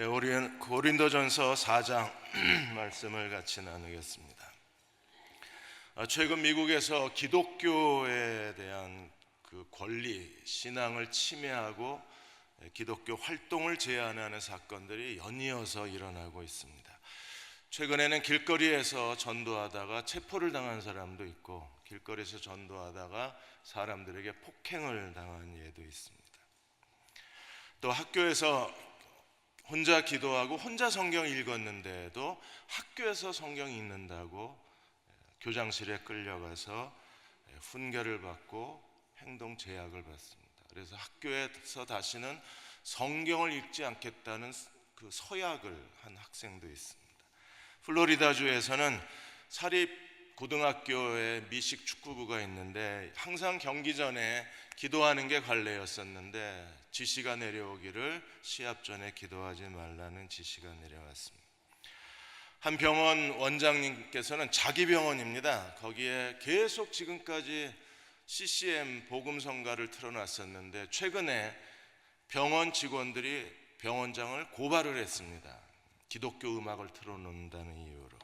우리는 고린도전서 4장 말씀을 같이 나누겠습니다. 최근 미국에서 기독교에 대한 그 권리, 신앙을 침해하고 기독교 활동을 제한하는 사건들이 연이어서 일어나고 있습니다. 최근에는 길거리에서 전도하다가 체포를 당한 사람도 있고, 길거리에서 전도하다가 사람들에게 폭행을 당한 예도 있습니다. 또 학교에서 혼자 기도하고 혼자 성경 읽었는데도 학교에서 성경 읽는다고 교장실에 끌려가서 훈계를 받고 행동 제약을 받습니다. 그래서 학교에서 다시는 성경을 읽지 않겠다는 그 서약을 한 학생도 있습니다. 플로리다주에서는 사립 고등학교에 미식 축구부가 있는데 항상 경기 전에 기도하는 게 관례였었는데 지시가 내려오기를 시합 전에 기도하지 말라는 지시가 내려왔습니다. 한 병원 원장님께서는 자기 병원입니다. 거기에 계속 지금까지 CCM 복음성가를 틀어놨었는데 최근에 병원 직원들이 병원장을 고발을 했습니다. 기독교 음악을 틀어놓는다는 이유로.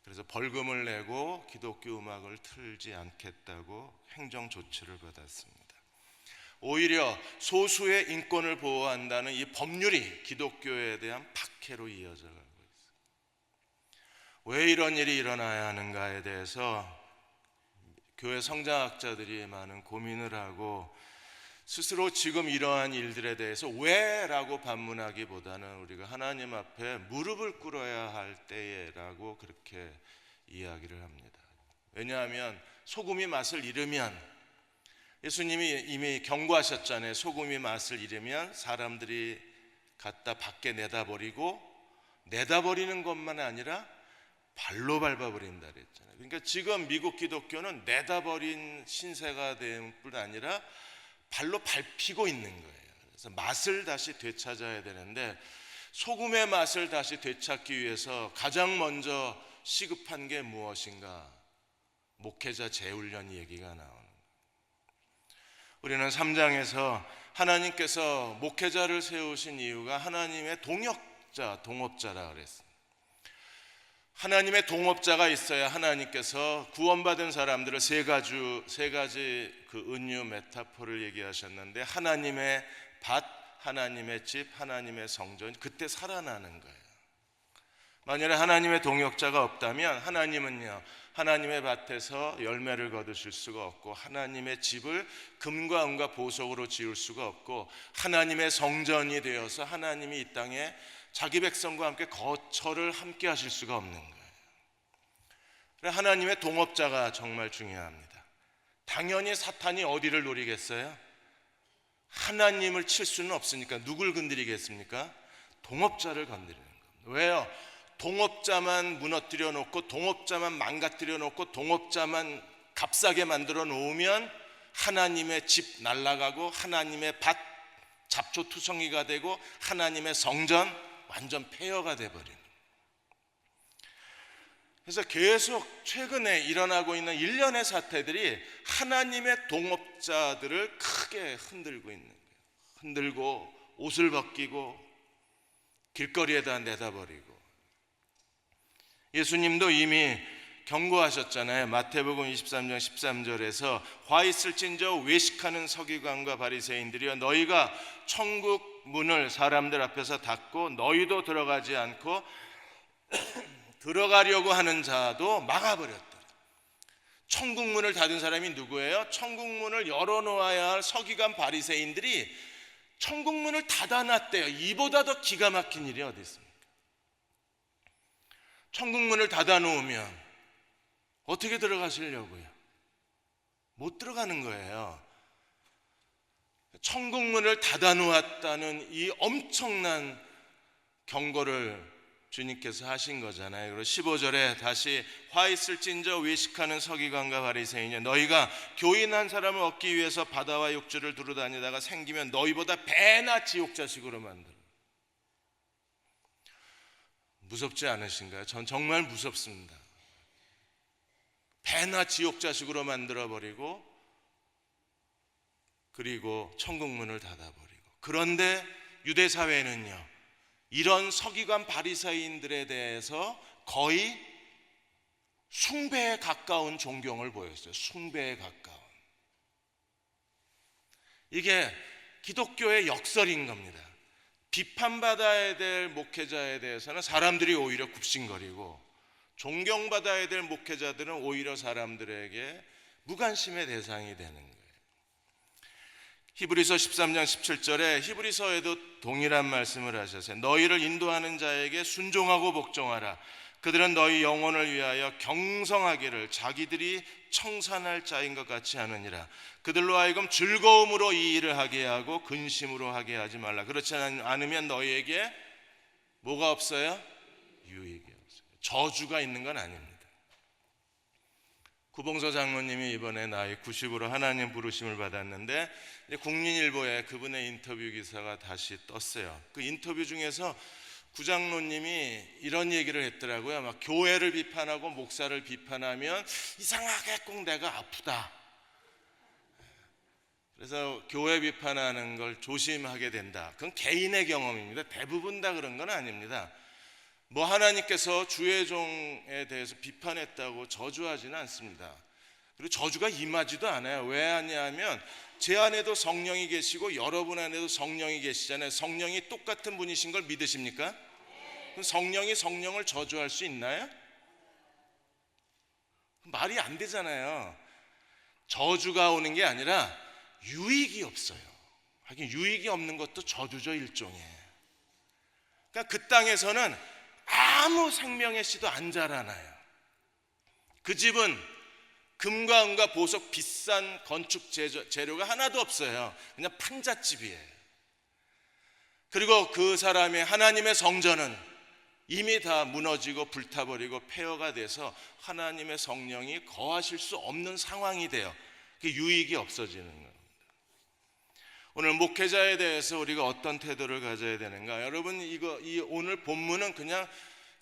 그래서 벌금을 내고 기독교 음악을 틀지 않겠다고 행정 조치를 받았습니다. 오히려 소수의 인권을 보호한다는 이 법률이 기독교에 대한 박해로 이어져 가고 있어요. 왜 이런 일이 일어나야 하는가에 대해서 교회 성장학자들이 많은 고민을 하고 스스로 지금 이러한 일들에 대해서 왜라고 반문하기보다는 우리가 하나님 앞에 무릎을 꿇어야 할 때에라고 그렇게 이야기를 합니다. 왜냐하면 소금이 맛을 잃으면, 예수님이 이미 경고하셨잖아요. 소금이 맛을 잃으면 사람들이 갖다 밖에 내다버리고, 내다버리는 것만 아니라 발로 밟아버린다 그랬잖아요. 그러니까 지금 미국 기독교는 내다버린 신세가 될 뿐 아니라 발로 밟히고 있는 거예요. 그래서 맛을 다시 되찾아야 되는데, 소금의 맛을 다시 되찾기 위해서 가장 먼저 시급한 게 무엇인가? 목회자 재훈련 얘기가 나오는 거예요. 우리는 3장에서 하나님께서 목회자를 세우신 이유가 하나님의 동업자라 그랬어요. 하나님의 동업자가 있어야 하나님께서 구원받은 사람들을 세 가지 그 은유 메타포를 얘기하셨는데, 하나님의 밭, 하나님의 집, 하나님의 성전, 그때 살아나는 거예요. 만약에 하나님의 동역자가 없다면 하나님은요, 하나님의 밭에서 열매를 거두실 수가 없고, 하나님의 집을 금과 은과 보석으로 지을 수가 없고, 하나님의 성전이 되어서 하나님이 이 땅에 자기 백성과 함께 거처를 함께 하실 수가 없는 거예요. 하나님의 동업자가 정말 중요합니다. 당연히 사탄이 어디를 노리겠어요? 하나님을 칠 수는 없으니까 누굴 건드리겠습니까? 동업자를 건드리는 겁니다. 왜요? 동업자만 무너뜨려 놓고, 동업자만 망가뜨려 놓고, 동업자만 값싸게 만들어 놓으면 하나님의 집 날아가고, 하나님의 밭 잡초투성이가 되고, 하나님의 성전 완전 폐허가 돼버리는. 그래서 계속 최근에 일어나고 있는 일련의 사태들이 하나님의 동업자들을 크게 흔들고 있는 거예요. 흔들고 옷을 벗기고 길거리에다 내다버리고. 예수님도 이미 경고하셨잖아요. 마태복음 23장 13절에서 화 있을진저 외식하는 서기관과 바리새인들이여, 너희가 천국 문을 사람들 앞에서 닫고 너희도 들어가지 않고 들어가려고 하는 자도 막아버렸다. 천국 문을 닫은 사람이 누구예요? 천국 문을 열어놓아야 할 서기관 바리새인들이 천국 문을 닫아놨대요. 이보다 더 기가 막힌 일이 어디 있습니까? 천국 문을 닫아놓으면 어떻게 들어가시려고요? 못 들어가는 거예요. 천국 문을 닫아놓았다는 이 엄청난 경고를 주님께서 하신 거잖아요. 그리고 15절에 다시 화 있을진저 외식하는 서기관과 바리새인이여, 너희가 교인 한 사람을 얻기 위해서 바다와 육지를 두루다니다가 생기면 너희보다 배나 지옥자식으로 만들어. 무섭지 않으신가요? 전 정말 무섭습니다. 배나 지옥자식으로 만들어버리고, 그리고 천국문을 닫아버리고. 그런데 유대사회는요, 이런 서기관 바리새인들에 대해서 거의 숭배에 가까운 존경을 보였어요. 숭배에 가까운. 이게 기독교의 역설인 겁니다. 비판받아야 될 목회자에 대해서는 사람들이 오히려 굽신거리고, 존경받아야 될 목회자들은 오히려 사람들에게 무관심의 대상이 되는 거예요. 히브리서 13장 17절에 히브리서에도 동일한 말씀을 하셨어요. 너희를 인도하는 자에게 순종하고 복종하라. 그들은 너희 영혼을 위하여 경성하기를 자기들이 청산할 자인 것 같이 하느니라. 그들로 하여금 즐거움으로 이 일을 하게 하고 근심으로 하게 하지 말라. 그렇지 않으면 너희에게 뭐가 없어요? 유익이 없어요. 저주가 있는 건 아닙니다. 구봉서 장로님이 이번에 나이 90으로 하나님 부르심을 받았는데 국민일보에 그분의 인터뷰 기사가 다시 떴어요. 그 인터뷰 중에서 구장로님이 이런 얘기를 했더라고요. 막 교회를 비판하고 목사를 비판하면 이상하게 꼭 내가 아프다. 그래서 교회 비판하는 걸 조심하게 된다. 그건 개인의 경험입니다. 대부분 다 그런 건 아닙니다. 뭐 하나님께서 주의 종에 대해서 비판했다고 저주하지는 않습니다. 그리고 저주가 임하지도 않아요. 왜 하냐면 제 안에도 성령이 계시고 여러분 안에도 성령이 계시잖아요. 성령이 똑같은 분이신 걸 믿으십니까? 그럼 성령이 성령을 저주할 수 있나요? 말이 안 되잖아요. 저주가 오는 게 아니라 유익이 없어요. 하긴 유익이 없는 것도 저주죠, 일종의. 그러니까 그 땅에서는 아무 생명의 씨도 안 자라나요. 그 집은 금과 은과 보석, 비싼 건축 재료가 하나도 없어요. 그냥 판잣집이에요. 그리고 그 사람의 하나님의 성전은 이미 다 무너지고 불타버리고 폐허가 돼서 하나님의 성령이 거하실 수 없는 상황이 돼요. 그게 유익이 없어지는 겁니다. 오늘 목회자에 대해서 우리가 어떤 태도를 가져야 되는가? 여러분, 이 오늘 본문은 그냥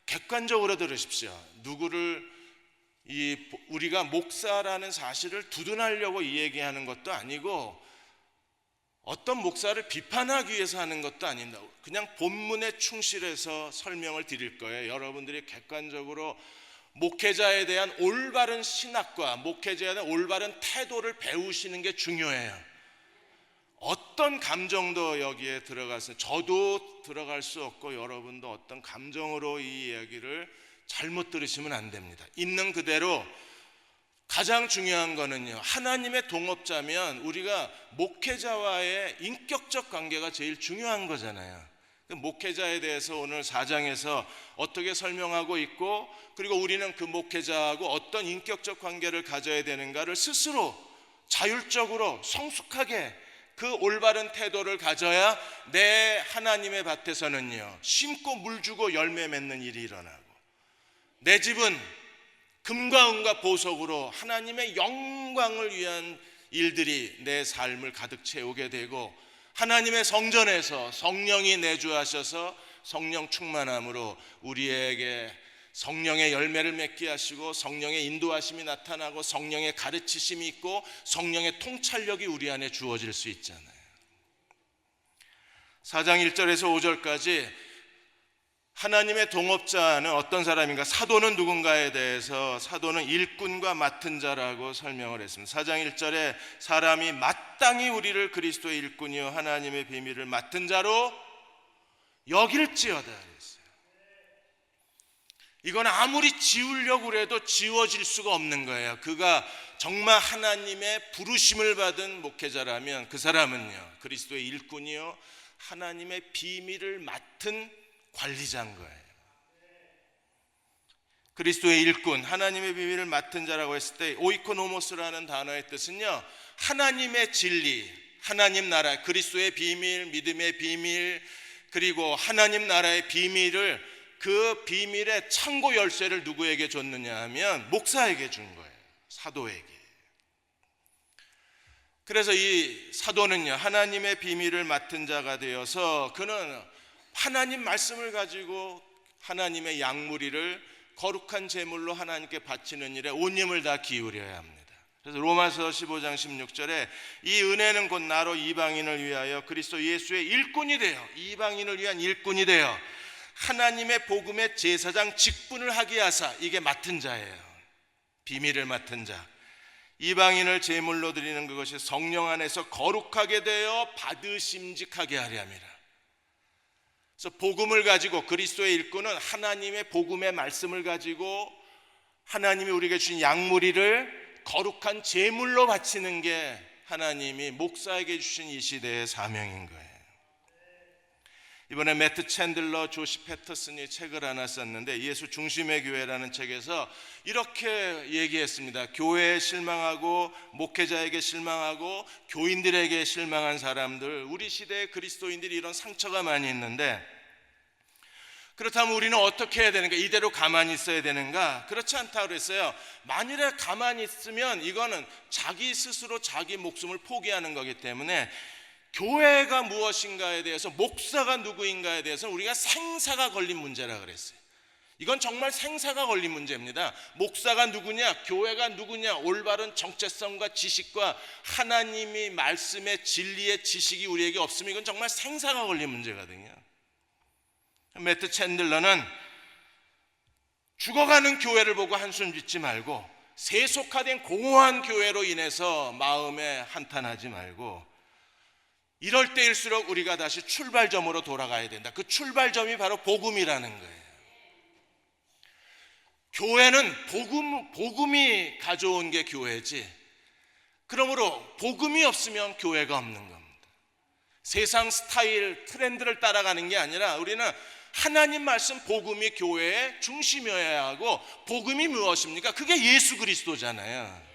객관적으로 들으십시오. 우리가 목사라는 사실을 두둔하려고 이 얘기하는 것도 아니고 어떤 목사를 비판하기 위해서 하는 것도 아닙니다. 그냥 본문에 충실해서 설명을 드릴 거예요. 여러분들이 객관적으로 목회자에 대한 올바른 신학과 목회자에 대한 올바른 태도를 배우시는 게 중요해요. 어떤 감정도 여기에 들어가서 저도 들어갈 수 없고 여러분도 어떤 감정으로 이 이야기를 잘못 들으시면 안 됩니다. 있는 그대로. 가장 중요한 거는요, 하나님의 동업자면 우리가 목회자와의 인격적 관계가 제일 중요한 거잖아요. 목회자에 대해서 오늘 4장에서 어떻게 설명하고 있고, 그리고 우리는 그 목회자하고 어떤 인격적 관계를 가져야 되는가를 스스로 자율적으로 성숙하게 그 올바른 태도를 가져야 내 하나님의 밭에서는요, 심고 물 주고 열매 맺는 일이 일어나고, 내 집은 금과 은과 보석으로 하나님의 영광을 위한 일들이 내 삶을 가득 채우게 되고, 하나님의 성전에서 성령이 내주하셔서 성령 충만함으로 우리에게 성령의 열매를 맺게 하시고 성령의 인도하심이 나타나고 성령의 가르치심이 있고 성령의 통찰력이 우리 안에 주어질 수 있잖아요. 4장 1절에서 5절까지 하나님의 동업자는 어떤 사람인가, 사도는 누군가에 대해서 사도는 일꾼과 맡은 자라고 설명을 했습니다. 4장 1절에 사람이 마땅히 우리를 그리스도의 일꾼이요 하나님의 비밀을 맡은 자로 여길지어다 그랬어요. 이건 아무리 지우려고 해도 지워질 수가 없는 거예요. 그가 정말 하나님의 부르심을 받은 목회자라면 그 사람은요, 그리스도의 일꾼이요 하나님의 비밀을 맡은 관리자인 거예요. 그리스도의 일꾼, 하나님의 비밀을 맡은 자라고 했을 때 오이코노모스라는 단어의 뜻은요, 하나님의 진리, 하나님 나라, 그리스도의 비밀, 믿음의 비밀, 그리고 하나님 나라의 비밀을, 그 비밀의 창고 열쇠를 누구에게 줬느냐 하면 목사에게 준 거예요. 사도에게. 그래서 이 사도는요, 하나님의 비밀을 맡은 자가 되어서 그는 하나님 말씀을 가지고 하나님의 양무리를 거룩한 제물로 하나님께 바치는 일에 온 힘을 다 기울여야 합니다. 그래서 로마서 15장 16절에 이 은혜는 곧 나로 이방인을 위하여 그리스도 예수의 일꾼이 되어, 이방인을 위한 일꾼이 되어 하나님의 복음의 제사장 직분을 하게 하사, 이게 맡은 자예요. 비밀을 맡은 자. 이방인을 제물로 드리는 그것이 성령 안에서 거룩하게 되어 받으심직하게 하려 함이라. 그래서 복음을 가지고, 그리스도의 일꾼은 하나님의 복음의 말씀을 가지고 하나님이 우리에게 주신 양무리를 거룩한 제물로 바치는 게 하나님이 목사에게 주신 이 시대의 사명인 거예요. 이번에 매트 챈들러, 조시 패터슨이 책을 하나 썼는데 예수 중심의 교회라는 책에서 이렇게 얘기했습니다. 교회에 실망하고 목회자에게 실망하고 교인들에게 실망한 사람들, 우리 시대의 그리스도인들이 이런 상처가 많이 있는데, 그렇다면 우리는 어떻게 해야 되는가? 이대로 가만히 있어야 되는가? 그렇지 않다고 그랬어요. 만일에 가만히 있으면 이거는 자기 스스로 자기 목숨을 포기하는 거기 때문에 교회가 무엇인가에 대해서, 목사가 누구인가에 대해서 우리가 생사가 걸린 문제라 그랬어요. 이건 정말 생사가 걸린 문제입니다. 목사가 누구냐, 교회가 누구냐, 올바른 정체성과 지식과 하나님이 말씀의 진리의 지식이 우리에게 없으면 이건 정말 생사가 걸린 문제거든요. 매트 챈들러는 죽어가는 교회를 보고 한숨 짓지 말고 세속화된 공허한 교회로 인해서 마음에 한탄하지 말고 이럴 때일수록 우리가 다시 출발점으로 돌아가야 된다. 그 출발점이 바로 복음이라는 거예요. 교회는 복음이 가져온 게 교회지, 그러므로 복음이 없으면 교회가 없는 겁니다. 세상 스타일, 트렌드를 따라가는 게 아니라 우리는 하나님 말씀, 복음이 교회의 중심이어야 하고, 복음이 무엇입니까? 그게 예수 그리스도잖아요.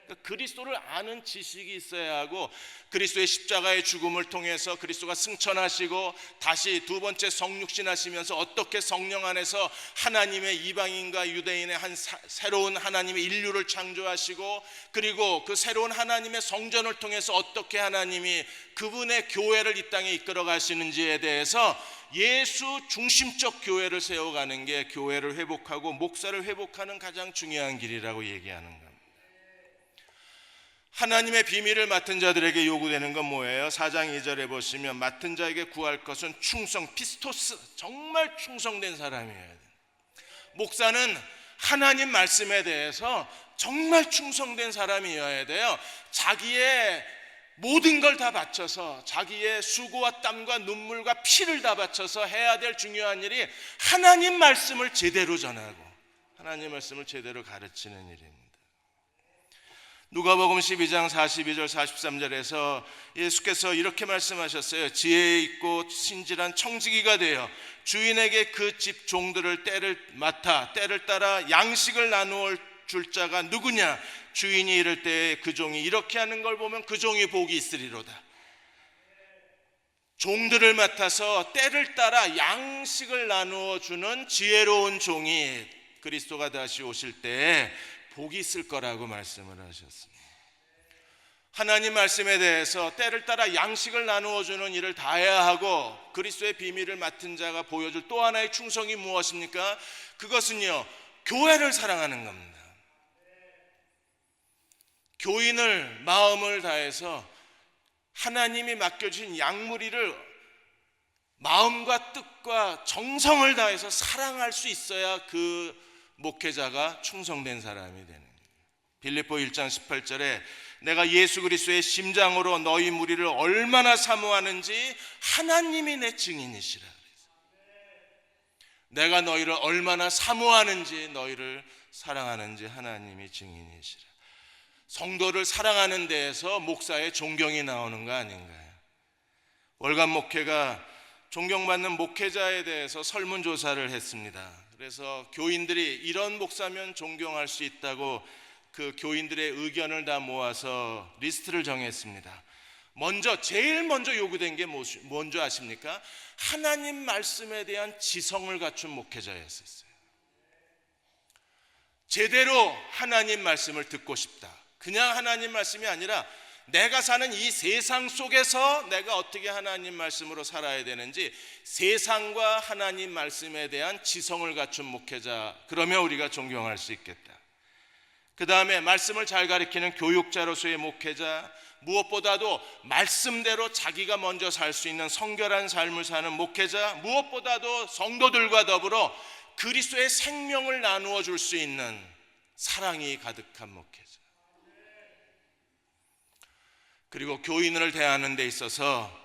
그러니까 그리스도를 아는 지식이 있어야 하고, 그리스도의 십자가의 죽음을 통해서 그리스도가 승천하시고 다시 두 번째 성육신하시면서 어떻게 성령 안에서 하나님의 이방인과 유대인의 한 새로운 하나님의 인류를 창조하시고, 그리고 그 새로운 하나님의 성전을 통해서 어떻게 하나님이 그분의 교회를 이 땅에 이끌어 가시는지에 대해서 예수 중심적 교회를 세워가는 게 교회를 회복하고 목사를 회복하는 가장 중요한 길이라고 얘기하는 겁니다. 하나님의 비밀을 맡은 자들에게 요구되는 건 뭐예요? 4장 2절에 보시면 맡은 자에게 구할 것은 충성, 피스토스, 정말 충성된 사람이어야 돼요. 목사는 하나님 말씀에 대해서 정말 충성된 사람이어야 돼요. 자기의 모든 걸 다 바쳐서, 자기의 수고와 땀과 눈물과 피를 다 바쳐서 해야 될 중요한 일이 하나님 말씀을 제대로 전하고 하나님 말씀을 제대로 가르치는 일입니다. 누가복음 12장 42절 43절에서 예수께서 이렇게 말씀하셨어요. 지혜 있고 신실한 청지기가 되어 주인에게 그 집 종들을 때를 맡아 때를 따라 양식을 나누어 줄 자가 누구냐? 주인이 이를 때 그 종이 이렇게 하는 걸 보면 그 종이 복이 있으리로다. 종들을 맡아서 때를 따라 양식을 나누어 주는 지혜로운 종이 그리스도가 다시 오실 때 복이 있을 거라고 말씀을 하셨습니다. 하나님 말씀에 대해서 때를 따라 양식을 나누어 주는 일을 다 해야 하고, 그리스도의 비밀을 맡은 자가 보여줄 또 하나의 충성이 무엇입니까? 그것은요, 교회를 사랑하는 겁니다. 교인을 마음을 다해서 하나님이 맡겨주신 양무리를 마음과 뜻과 정성을 다해서 사랑할 수 있어야 그 목회자가 충성된 사람이 되는 거예요. 빌립보 1장 18절에 내가 예수 그리스도의 심장으로 너희 무리를 얼마나 사모하는지 하나님이 내 증인이시라. 내가 너희를 얼마나 사모하는지, 너희를 사랑하는지 하나님이 증인이시라. 성도를 사랑하는 데에서 목사의 존경이 나오는 거 아닌가요? 월간 목회가 존경받는 목회자에 대해서 설문조사를 했습니다. 그래서 교인들이 이런 목사면 존경할 수 있다고 그 교인들의 의견을 다 모아서 리스트를 정했습니다. 제일 먼저 요구된 게 뭔지 아십니까? 하나님 말씀에 대한 지성을 갖춘 목회자였었어요. 제대로 하나님 말씀을 듣고 싶다. 그냥 하나님 말씀이 아니라 내가 사는 이 세상 속에서 내가 어떻게 하나님 말씀으로 살아야 되는지, 세상과 하나님 말씀에 대한 지성을 갖춘 목회자, 그러면 우리가 존경할 수 있겠다. 그 다음에 말씀을 잘 가르치는 교육자로서의 목회자, 무엇보다도 말씀대로 자기가 먼저 살 수 있는 성결한 삶을 사는 목회자, 무엇보다도 성도들과 더불어 그리스도의 생명을 나누어 줄 수 있는 사랑이 가득한 목회자. 그리고 교인을 대하는 데 있어서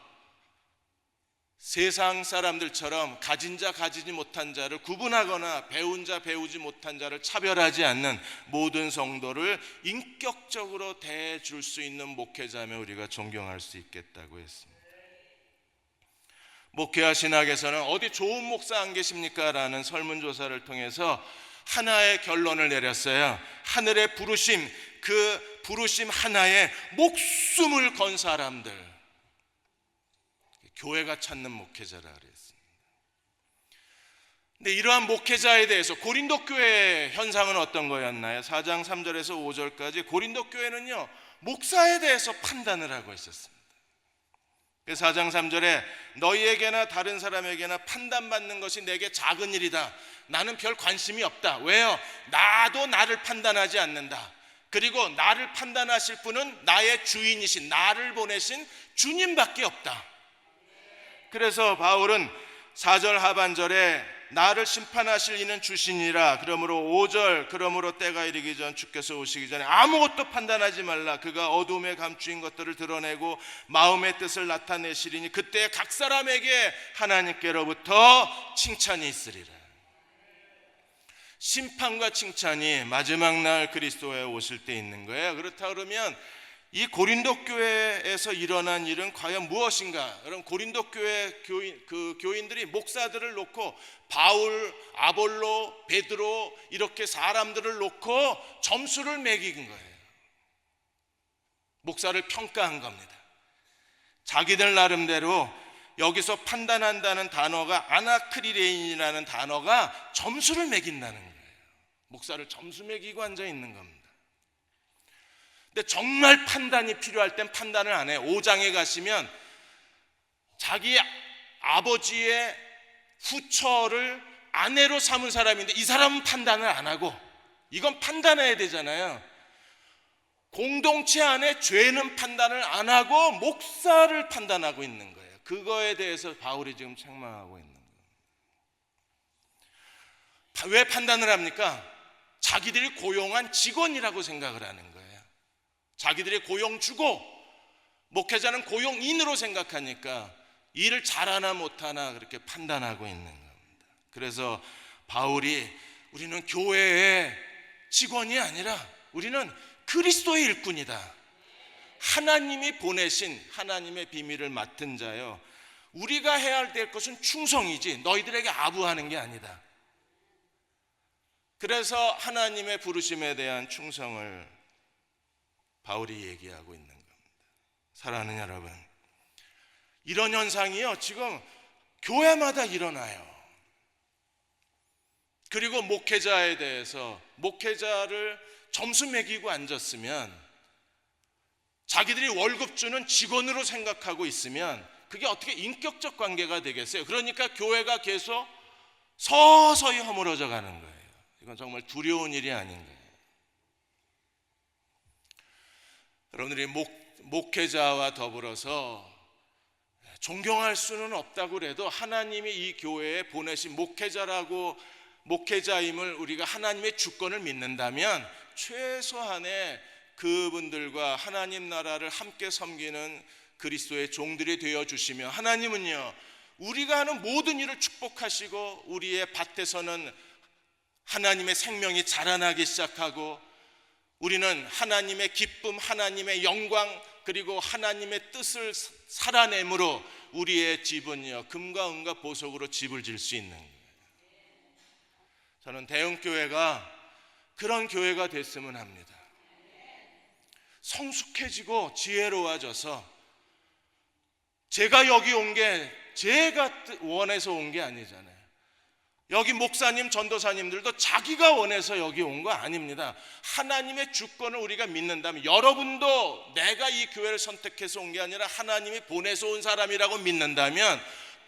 세상 사람들처럼 가진 자 가지지 못한 자를 구분하거나 배운 자 배우지 못한 자를 차별하지 않는 모든 성도를 인격적으로 대해줄 수 있는 목회자면 우리가 존경할 수 있겠다고 했습니다. 목회와 신학에서는 어디 좋은 목사 안 계십니까? 라는 설문조사를 통해서 하나의 결론을 내렸어요. 하늘의 부르심, 그 부르심 하나에 목숨을 건 사람들, 교회가 찾는 목회자라 그랬습니다. 근데 이러한 목회자에 대해서 고린도 교회의 현상은 어떤 거였나요? 4장 3절에서 5절까지 고린도 교회는요, 목사에 대해서 판단을 하고 있었습니다. 4장 3절에 너희에게나 다른 사람에게나 판단받는 것이 내게 작은 일이다. 나는 별 관심이 없다. 왜요? 나도 나를 판단하지 않는다. 그리고 나를 판단하실 분은 나의 주인이신, 나를 보내신 주님밖에 없다. 그래서 바울은 4절 하반절에 나를 심판하실 이는 주시니라. 그러므로 5절, 그러므로 때가 이르기 전 주께서 오시기 전에 아무것도 판단하지 말라. 그가 어둠에 감추인 것들을 드러내고 마음의 뜻을 나타내시리니 그때 각 사람에게 하나님께로부터 칭찬이 있으리라. 심판과 칭찬이 마지막 날 그리스도에 오실 때 있는 거예요. 그렇다 그러면 이 고린도 교회에서 일어난 일은 과연 무엇인가? 여러분, 고린도 교회 교인들이 목사들을 놓고 바울, 아볼로, 베드로 이렇게 사람들을 놓고 점수를 매긴 거예요. 목사를 평가한 겁니다. 자기들 나름대로 여기서 판단한다는 단어가 아나크리레인이라는 단어가 점수를 매긴다는 거예요. 목사를 점수 매기고 앉아 있는 겁니다. 근데 정말 판단이 필요할 땐 판단을 안 해요. 5장에 가시면 자기 아버지의 후처를 아내로 삼은 사람인데 이 사람은 판단을 안 하고, 이건 판단해야 되잖아요. 공동체 안에 죄는 판단을 안 하고 목사를 판단하고 있는 거예요. 그거에 대해서 바울이 지금 책망하고 있는 거예요. 왜 판단을 합니까? 자기들이 고용한 직원이라고 생각을 하는 거예요. 자기들이 고용 주고 목회자는 고용인으로 생각하니까 일을 잘하나 못하나 그렇게 판단하고 있는 겁니다. 그래서 바울이 우리는 교회의 직원이 아니라 우리는 그리스도의 일꾼이다. 하나님이 보내신 하나님의 비밀을 맡은 자요. 우리가 해야 될 것은 충성이지 너희들에게 아부하는 게 아니다. 그래서 하나님의 부르심에 대한 충성을 바울이 얘기하고 있는 겁니다. 사랑하는 여러분, 이런 현상이요 지금 교회마다 일어나요. 그리고 목회자에 대해서 목회자를 점수 매기고 앉았으면, 자기들이 월급 주는 직원으로 생각하고 있으면 그게 어떻게 인격적 관계가 되겠어요? 그러니까 교회가 계속 서서히 허물어져 가는 거예요. 이건 정말 두려운 일이 아닌가요? 여러분들이 목회자와 더불어서 존경할 수는 없다고 그래도 하나님이 이 교회에 보내신 목회자임을 우리가 하나님의 주권을 믿는다면 최소한의 그분들과 하나님 나라를 함께 섬기는 그리스도의 종들이 되어주시며, 하나님은요 우리가 하는 모든 일을 축복하시고 우리의 밭에서는 하나님의 생명이 자라나기 시작하고 우리는 하나님의 기쁨, 하나님의 영광, 그리고 하나님의 뜻을 살아내므로 우리의 집은요 금과 은과 보석으로 집을 질 수 있는 거예요. 저는 대형교회가 그런 교회가 됐으면 합니다. 성숙해지고 지혜로워져서, 제가 여기 온 게 제가 원해서 온 게 아니잖아요. 여기 목사님, 전도사님들도 자기가 원해서 여기 온 거 아닙니다. 하나님의 주권을 우리가 믿는다면, 여러분도 내가 이 교회를 선택해서 온 게 아니라 하나님이 보내서 온 사람이라고 믿는다면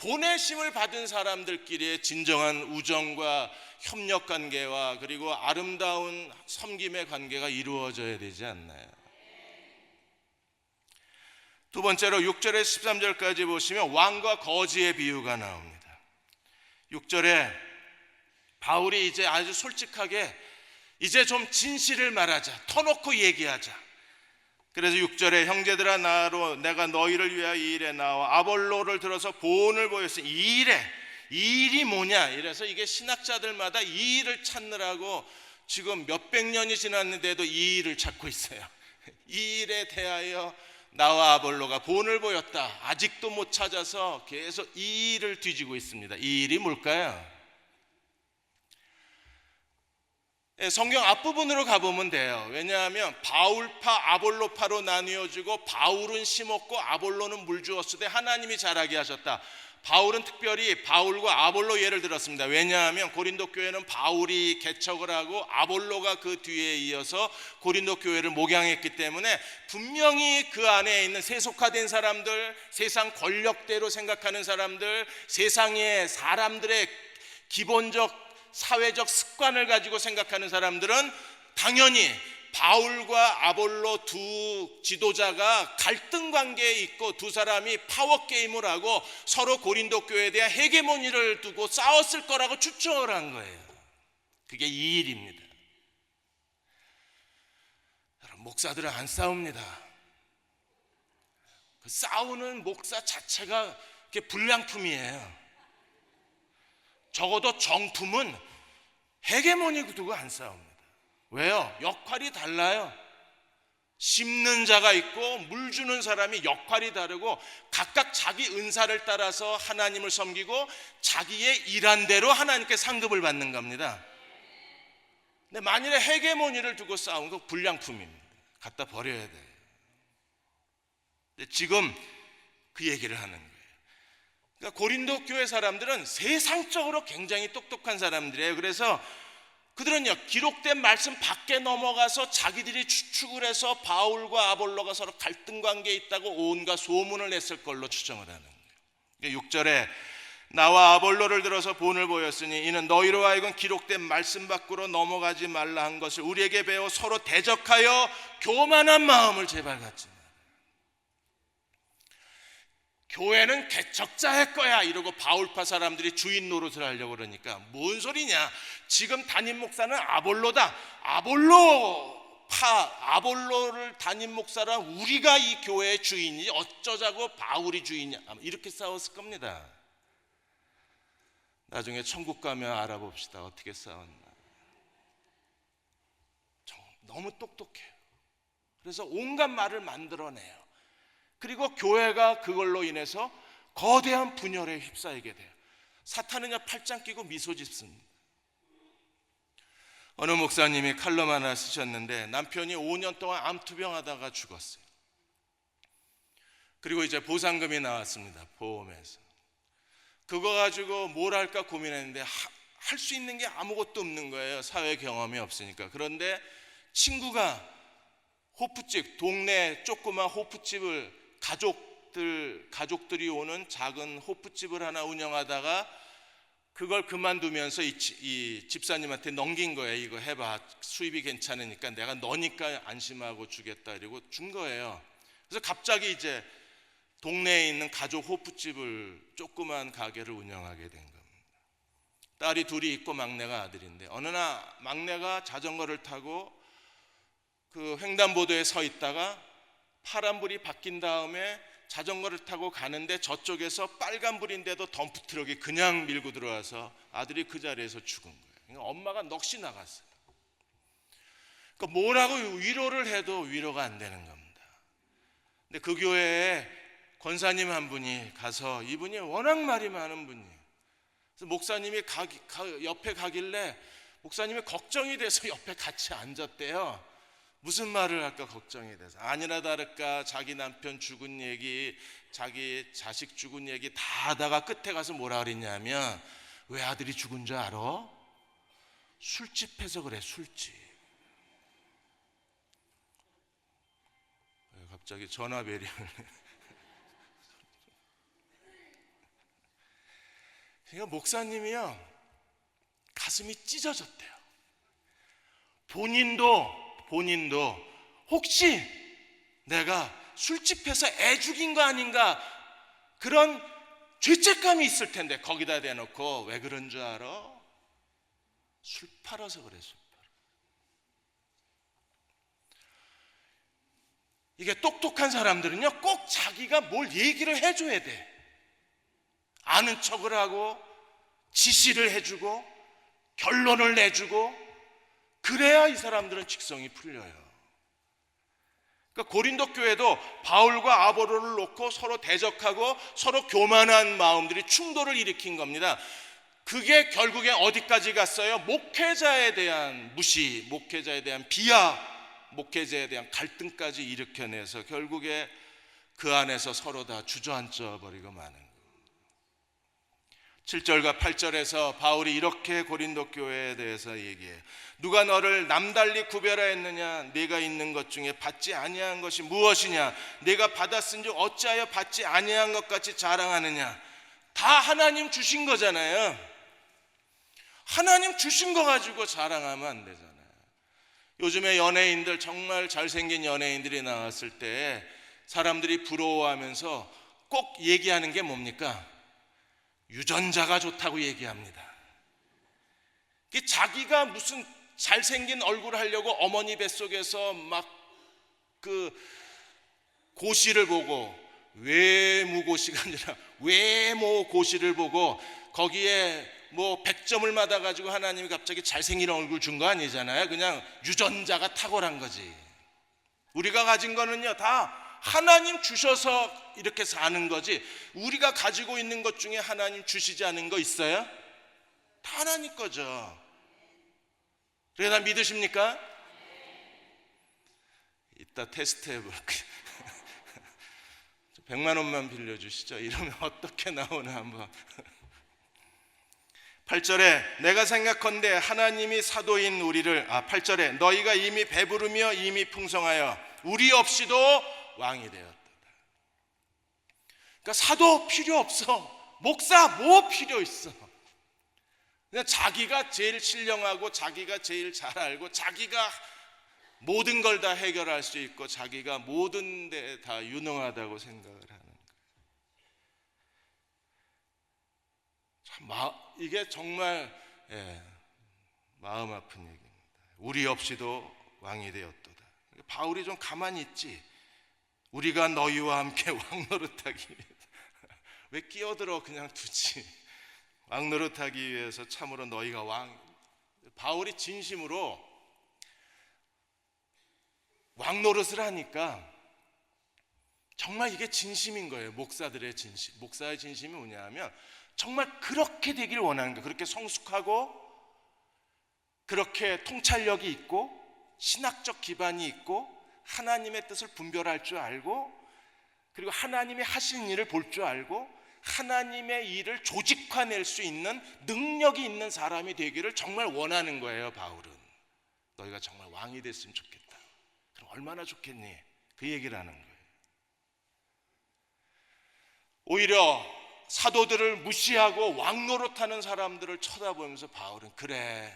보내심을 받은 사람들끼리의 진정한 우정과 협력 관계와 그리고 아름다운 섬김의 관계가 이루어져야 되지 않나요? 두 번째로 6절에서 13절까지 보시면 왕과 거지의 비유가 나옵니다. 6절에 바울이 이제 아주 솔직하게 이제 좀 진실을 말하자, 터놓고 얘기하자. 그래서 6절에 형제들아 나로 내가 너희를 위하여 이 일에 나와 아볼로를 들어서 보온을 보였으니 이 일이 뭐냐, 이래서 이게 신학자들마다 이 일을 찾느라고 지금 몇백 년이 지났는데도 이 일을 찾고 있어요. 이 일에 대하여 나와 아볼로가 본을 보였다. 아직도 못 찾아서 계속 이 일을 뒤지고 있습니다. 이 일이 뭘까요? 성경 앞부분으로 가보면 돼요. 왜냐하면 바울파 아볼로파로 나뉘어지고 바울은 심었고 아볼로는 물 주었을 때 하나님이 자라게 하셨다. 바울은 특별히 바울과 아볼로 예를 들었습니다. 왜냐하면 고린도 교회는 바울이 개척을 하고 아볼로가 그 뒤에 이어서 고린도 교회를 목양했기 때문에 분명히 그 안에 있는 세속화된 사람들, 세상 권력대로 생각하는 사람들, 세상의 사람들의 기본적 사회적 습관을 가지고 생각하는 사람들은 당연히 바울과 아볼로 두 지도자가 갈등 관계에 있고 두 사람이 파워 게임을 하고 서로 고린도 교회에 대한 헤게모니를 두고 싸웠을 거라고 추정을 한 거예요. 그게 이 일입니다. 여러분, 목사들은 안 싸웁니다. 그 싸우는 목사 자체가 그게 불량품이에요. 적어도 정품은 헤게모니 두고 안 싸웁니다. 왜요? 역할이 달라요. 심는 자가 있고 물 주는 사람이 역할이 다르고 각각 자기 은사를 따라서 하나님을 섬기고 자기의 일한 대로 하나님께 상급을 받는 겁니다. 근데 만일에 헤게모니를 두고 싸운 거 불량품입니다. 갖다 버려야 돼요. 근데 지금 그 얘기를 하는 거예요. 그러니까 고린도 교회 사람들은 세상적으로 굉장히 똑똑한 사람들이에요. 그래서 그들은요, 기록된 말씀 밖에 넘어가서 자기들이 추측을 해서 바울과 아볼로가 서로 갈등 관계에 있다고 온갖 소문을 냈을 걸로 추정을 하는 거예요. 6절에 나와 아볼로를 들어서 본을 보였으니 이는 너희로 하여금 기록된 말씀 밖으로 넘어가지 말라 한 것을 우리에게 배워 서로 대적하여 교만한 마음을 제발 갖지 마. 교회는 개척자의 거야 이러고 바울파 사람들이 주인 노릇을 하려고 그러니까 뭔 소리냐, 지금 담임 목사는 아볼로다, 아볼로를 담임 목사랑 우리가 이 교회의 주인이지 어쩌자고 바울이 주인이냐, 이렇게 싸웠을 겁니다. 나중에 천국 가면 알아봅시다. 어떻게 싸웠나. 너무 똑똑해요. 그래서 온갖 말을 만들어내요. 그리고 교회가 그걸로 인해서 거대한 분열에 휩싸이게 돼요. 사탄은요, 팔짱 끼고 미소 짓습니다. 어느 목사님이 칼럼 하나 쓰셨는데 남편이 5년 동안 암투병 하다가 죽었어요. 그리고 이제 보상금이 나왔습니다. 보험에서. 그거 가지고 뭘 할까 고민했는데 할 수 있는 게 아무것도 없는 거예요. 사회 경험이 없으니까. 그런데 친구가 호프집, 동네 조그만 호프집을 가족들이 오는 작은 호프집을 하나 운영하다가 그걸 그만두면서 이 집사님한테 넘긴 거예요. 이거 해봐, 수입이 괜찮으니까 내가 너니까 안심하고 주겠다 이러고 준 거예요. 그래서 갑자기 이제 동네에 있는 가족 호프집을 조그만 가게를 운영하게 된 겁니다. 딸이 둘이 있고 막내가 아들인데 어느 날 막내가 자전거를 타고 그 횡단보도에 서 있다가 파란불이 바뀐 다음에 자전거를 타고 가는데 저쪽에서 빨간불인데도 덤프트럭이 그냥 밀고 들어와서 아들이 그 자리에서 죽은 거예요. 그러니까 엄마가 넋이 나갔어요. 그러니까 뭐라고 위로를 해도 위로가 안 되는 겁니다. 근데 그 교회에 권사님 한 분이 가서, 이분이 워낙 말이 많은 분이에요. 그래서 목사님이 옆에 가길래 목사님이 걱정이 돼서 옆에 같이 앉았대요. 무슨 말을 할까 걱정이 돼서. 아니나 다를까 자기 남편 죽은 얘기, 자기 자식 죽은 얘기 다 하다가 끝에 가서 뭐라 그랬냐면, 왜 아들이 죽은 줄 알아? 술집해서 그래, 술집. 갑자기 전화벨이 그러니까 목사님이요, 가슴이 찢어졌대요. 본인도 혹시 내가 술집에서 애 죽인 거 아닌가, 그런 죄책감이 있을 텐데 거기다 대놓고 왜 그런 줄 알아? 술 팔아서 그래, 술 팔아. 이게 똑똑한 사람들은요, 꼭 자기가 뭘 얘기를 해줘야 돼. 아는 척을 하고 지시를 해주고 결론을 내주고, 그래야 이 사람들은 직성이 풀려요. 그러니까 고린도 교회도 바울과 아볼로를 놓고 서로 대적하고 서로 교만한 마음들이 충돌을 일으킨 겁니다. 그게 결국엔 어디까지 갔어요? 목회자에 대한 무시, 목회자에 대한 비하, 목회자에 대한 갈등까지 일으켜내서 결국에 그 안에서 서로 다 주저앉아 버리고 마는 거예요. 7절과 8절에서 바울이 이렇게 고린도 교회에 대해서 얘기해요. 누가 너를 남달리 구별하였느냐? 네가 있는 것 중에 받지 아니한 것이 무엇이냐? 네가 받았은즉 어찌하여 받지 아니한 것 같이 자랑하느냐? 다 하나님 주신 거잖아요. 하나님 주신 거 가지고 자랑하면 안 되잖아요. 요즘에 연예인들, 정말 잘생긴 연예인들이 나왔을 때 사람들이 부러워하면서 꼭 얘기하는 게 뭡니까? 유전자가 좋다고 얘기합니다. 자기가 무슨 잘생긴 얼굴을 하려고 어머니 뱃속에서 막 그 고시를 보고, 외무고시가 아니라 외모고시를 보고 거기에 뭐 100점을 받아가지고 하나님이 갑자기 잘생긴 얼굴 준 거 아니잖아요. 그냥 유전자가 탁월한 거지. 우리가 가진 거는요, 다 하나님 주셔서 이렇게 사는 거지, 우리가 가지고 있는 것 중에 하나님 주시지 않은 거 있어요? 다 하나님 거죠. 그래, 다 믿으십니까? 이따 테스트 해볼게요. 100만 원만 빌려주시죠. 이러면 어떻게 나오나 한번. 8절에 내가 생각컨대 하나님이 사도인 우리를, 8절에 너희가 이미 배부르며 이미 풍성하여 우리 없이도 왕이 되었다. 그러니까 사도 필요 없어. 목사 뭐 필요 있어. 그냥 자기가 제일 신령하고 자기가 제일 잘 알고 자기가 모든 걸 다 해결할 수 있고 자기가 모든 데 다 유능하다고 생각을 하는 거예요. 참 이게 정말 마음 아픈 얘기입니다. 우리 없이도 왕이 되었도다. 바울이 좀 가만히 있지. 우리가 너희와 함께 왕노릇하기 위해서. 왜 끼어들어 그냥 두지. 왕노릇하기 위해서 참으로 너희가 왕. 바울이 진심으로 왕노릇을 하니까 정말 이게 진심인 거예요. 목사들의 진심. 목사의 진심이 뭐냐면 정말 그렇게 되길 원하는 거예요. 그렇게 성숙하고 그렇게 통찰력이 있고 신학적 기반이 있고 하나님의 뜻을 분별할 줄 알고, 그리고 하나님이 하시는 일을 볼 줄 알고 하나님의 일을 조직화낼 수 있는 능력이 있는 사람이 되기를 정말 원하는 거예요. 바울은 너희가 정말 왕이 됐으면 좋겠다. 그럼 얼마나 좋겠니? 그 얘기를 하는 거예요. 오히려 사도들을 무시하고 왕노릇하는 사람들을 쳐다보면서 바울은 그래,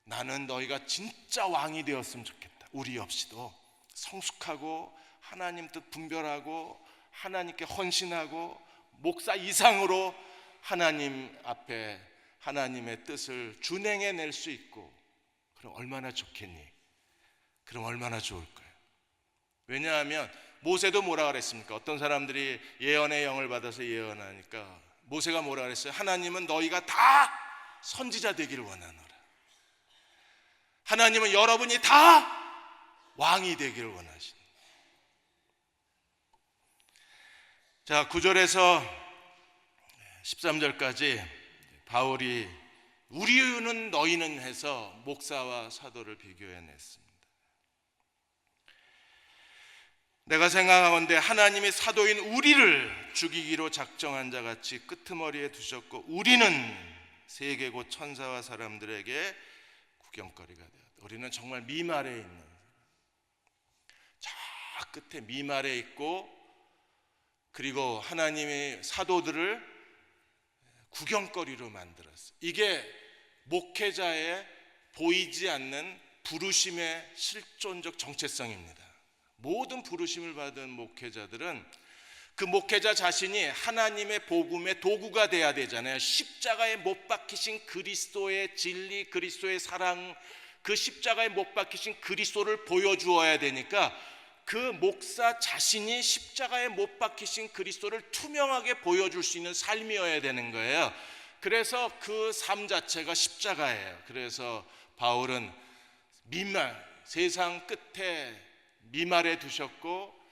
나는 너희가 진짜 왕이 되었으면 좋겠다. 우리 없이도 성숙하고 하나님 뜻 분별하고 하나님께 헌신하고 목사 이상으로 하나님 앞에 하나님의 뜻을 준행해낼 수 있고, 그럼 얼마나 좋겠니? 그럼 얼마나 좋을 거예요. 왜냐하면 모세도 뭐라 그랬습니까? 어떤 사람들이 예언의 영을 받아서 예언하니까 모세가 뭐라 그랬어요? 하나님은 너희가 다 선지자 되기를 원하노라. 하나님은 여러분이 다 왕이 되기를 원하시는. 자, 9절에서 13절까지 바울이 우리는 너희는 해서 목사와 사도를 비교해냈습니다. 내가 생각하건대 하나님이 사도인 우리를 죽이기로 작정한 자 같이 끄트머리에 두셨고 우리는 세계 곧 천사와 사람들에게 구경거리가 되었다. 우리는 정말 미말에 있는, 저 끝에 미말에 있고, 그리고 하나님의 사도들을 구경거리로 만들었어요. 이게 목회자의 보이지 않는 부르심의 실존적 정체성입니다. 모든 부르심을 받은 목회자들은 그 목회자 자신이 하나님의 복음의 도구가 돼야 되잖아요. 십자가에 못 박히신 그리스도의 진리, 그리스도의 사랑, 그 십자가에 못 박히신 그리스도를 보여주어야 되니까 그 목사 자신이 십자가에 못 박히신 그리스도를 투명하게 보여줄 수 있는 삶이어야 되는 거예요. 그래서 그 삶 자체가 십자가예요. 그래서 바울은 세상 끝에 미말에 두셨고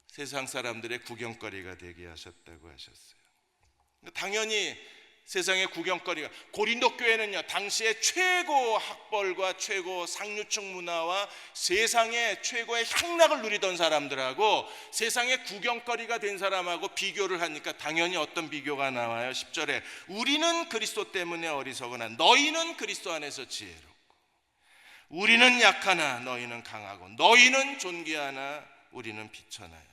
세상 사람들의 구경거리가 되게 하셨다고 하셨어요. 당연히 세상의 구경거리가, 고린도 교회는요 당시의 최고 학벌과 최고 상류층 문화와 세상의 최고의 향락을 누리던 사람들하고 세상의 구경거리가 된 사람하고 비교를 하니까 당연히 어떤 비교가 나와요. 10절에 우리는 그리스도 때문에 어리석으나 너희는 그리스도 안에서 지혜롭고, 우리는 약하나 너희는 강하고, 너희는 존귀하나 우리는 비천하여.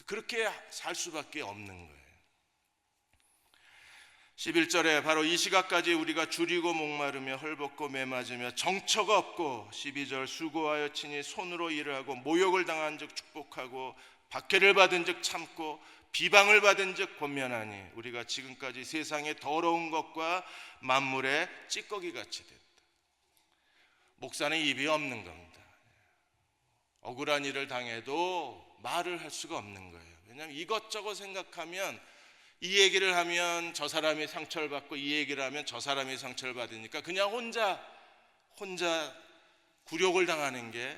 그렇게 살 수밖에 없는 거예요. 11절에 바로 이 시각까지 우리가 줄이고 목마르며 헐벗고 매맞으며 정처가 없고, 12절 수고하여 친히 손으로 일을 하고 모욕을 당한 즉 축복하고 박해를 받은 즉 참고 비방을 받은 즉 권면하니 우리가 지금까지 세상의 더러운 것과 만물의 찌꺼기같이 됐다. 목사는 입이 없는 겁니다. 억울한 일을 당해도 말을 할 수가 없는 거예요. 왜냐하면 이것저것 생각하면 이 얘기를 하면 저 사람이 상처를 받고 이 얘기를 하면 저 사람이 상처를 받으니까 그냥 혼자 굴욕을 당하는 게,